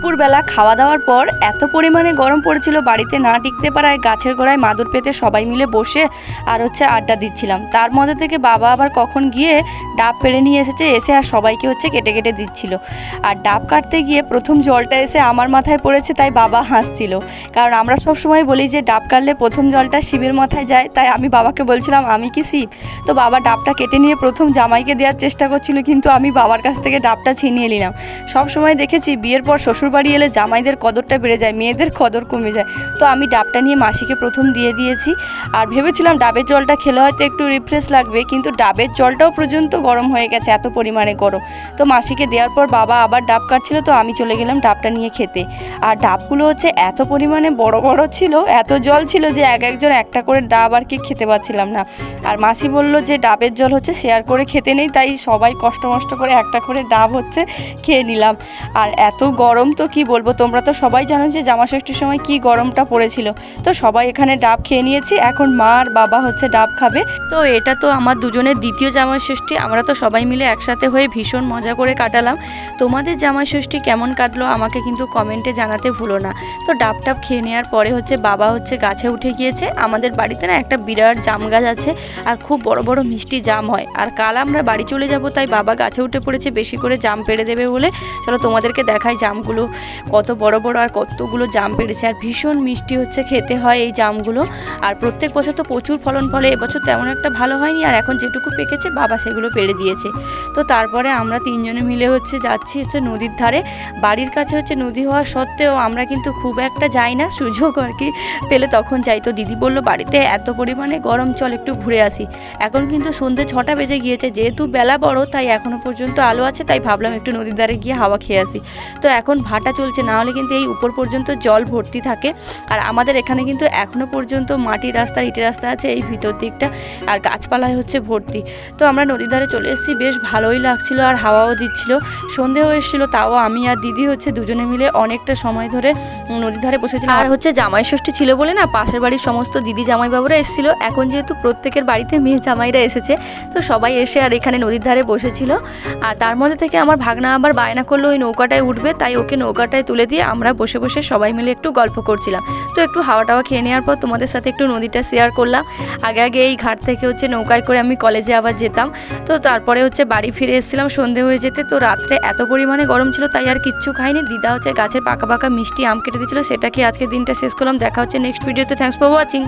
দুপুরবেলা খাওয়া দাওয়ার পর এত পরিমাণে গরম পড়েছিল, বাড়িতে না টিকতে পারায় গাছের গোড়ায় মাদুর পেতে সবাই মিলে বসে আর আড্ডা দিচ্ছিলাম। তার মধ্যে থেকে বাবা আবার কখন গিয়ে ডাব পেড়ে নিয়ে এসে আর সবাইকে কেটে কেটে দিচ্ছিল। আর ডাব কাটতে গিয়ে প্রথম জলটা এসে আমার মাথায় পড়েছে, তাই বাবা হাসছিল। কারণ আমরা সব সময় বলি যে ডাব কাটলে প্রথম জলটা শিবের মাথায় যায়, তাই আমি বাবাকে বলছিলাম আমি কি শিব? তো বাবা ডাবটা কেটে নিয়ে প্রথম জামাইকে দেওয়ার চেষ্টা করছিল, কিন্তু আমি বাবার কাছ থেকে ডাবটা ছিনিয়ে নিলাম। সব সময় দেখেছি বিয়ের পর শ্বশুরবাড়ি এলে জামাইদের কদরটা বেড়ে যায়, মেয়েদের কদর কমে যায়। তো আমি ডাবটা নিয়ে মাসিকে প্রথম দিয়ে দিয়েছি। আর ভেবেছিলাম ডাবের জলটা খেলে হয়তো একটু রিফ্রেশ লাগবে, কিন্তু ডাবের জলটাও পর্যন্ত গরম হয়ে গেছে, এত পরিমাণে গরম। তো মাসিকে দেওয়ার পর বাবা আবার ডাব কাটছিল, তো আমি চলে গেলাম ডাবটা নিয়ে খেতে। আর ডাবগুলো এত পরিমাণে বড় বড় ছিল, এত জল ছিল যে একজন একটা করে ডাব আর কি খেতে পারছিলাম না। আর মাসি বলল যে ডাবের জল শেয়ার করে খেতে নেই, তাই সবাই কষ্ট করে একটা করে ডাব খেয়ে নিলাম। আর এত গরম তো কি বলবো, তোমরা তো সবাই জানো যে জামাষষ্ঠীর সময় কি গরমটা পড়েছিল। তো সবাই এখানে ডাব খেয়ে নিয়েছি, এখন মা আর বাবা ডাব খাবে। তো এটা তো আমার দুজনের দ্বিতীয় জামাষষ্ঠী, আমরা তো সবাই মিলে একসাথে হয়ে ভীষণ মজা করে কাটালাম। তোমাদের জামাষষ্ঠী কেমন কাটলো আমাকে কিন্তু কমেন্টে জানাতে ভুলো না। তো ডাব টাব খেয়ে নেওয়ার পরে বাবা গাছে উঠে গিয়েছে। আমাদের বাড়িতে না একটা বিরাট জাম গাছ আছে, আর খুব বড় বড় মিষ্টি জাম হয়। আর কাল আমরা বাড়ি চলে যাব, তাই বাবা গাছে উঠে পড়েছে বেশি করে জাম পেড়ে দেবে বলে। চলো তোমাদেরকে দেখাই জামগুলো কত বড় বড় আর কতগুলো জাম পেড়েছে। আর ভীষণ মিষ্টি খেতে হয় এই জামগুলো। আর প্রত্যেক বছর তো প্রচুর ফলন ফলে, এবছর তেমন একটা ভালো হয়নি। আর এখন যেটুকু পেকেছে বাবা সেগুলো পেড়ে দিয়েছে। তো তারপরে আমরা তিনজনে মিলে যাচ্ছি নদীর ধারে। বাড়ির কাছে নদী হওয়া সত্ত্বেও আমরা কিন্তু খুব একটা যাই না, সুযোগ আর কি পেলে তখন যাই। তো দিদি বলল বাড়িতে এত পরিমাণে গরম, চল একটু ঘুরে আসি। এখন কিন্তু সন্ধ্যে 6টা বেজে গিয়েছে, যেহেতু বেলা বড় তাই এখনও পর্যন্ত আলো আছে, তাই ভাবলাম একটু নদীর ধারে গিয়ে হাওয়া খেয়ে আসি। তো এখন ভাটা চলছে, না হলে কিন্তু এই উপর পর্যন্ত জল ভর্তি থাকে। আর আমাদের এখানে কিন্তু এখনও পর্যন্ত মাটির রাস্তা ইটের রাস্তা আছে এই ভিতর দিকটা, আর গাছপালায় ভর্তি। তো আমরা নদীর ধারে চলে এসেছি, বেশ ভালোই লাগছিল আর হাওয়াও দিচ্ছিল। সন্ধেও এসেছিল, তাও আমি আর দিদি দুজনে মিলে অনেকটা সময় ধরে নদীর ধারে বসেছিলাম। আর জামাই ষষ্ঠী ছিল বলে না পাশের বাড়ির সমস্ত দিদি জামাইবাবুরা এসেছিল। এখন যেহেতু প্রত্যেকের বাড়িতে মেয়ে জামাইরা এসেছে, তো সবাই এসে আর এখানে নদীর ধারে বসেছিল। আর তার মধ্যে থেকে আমার ভাগনা আবার বায়না করলো ওই নৌকাটায় উঠবে, তাই ওকে নৌকাটায় তুলে দিয়ে আমরা বসে বসে সবাই মিলে একটু গল্প করছিলাম। তো একটু হাওয়া টাওয়া খেয়ে নেওয়ার পর তোমাদের সাথে একটু নদীটা শেয়ার করলাম। আগে এই ঘাট থেকে নৌকায় করে আমি কলেজে আবার যেতাম। তো তারপরে বাড়ি ফিরে এসেছিলাম সন্ধে হয়ে যেতে। তো রাত্রে এত পরিমাণে গরম ছিল, তাই আর কিচ্ছু খাইনি। দিদা গাছের পাকা পাকা মিষ্টি আম কেটে দিয়েছিল, সেটাকে আজকে দিনটা শেষ করলাম। দেখা হচ্ছে নেক্সট ভিডিওতে। Thanks for watching.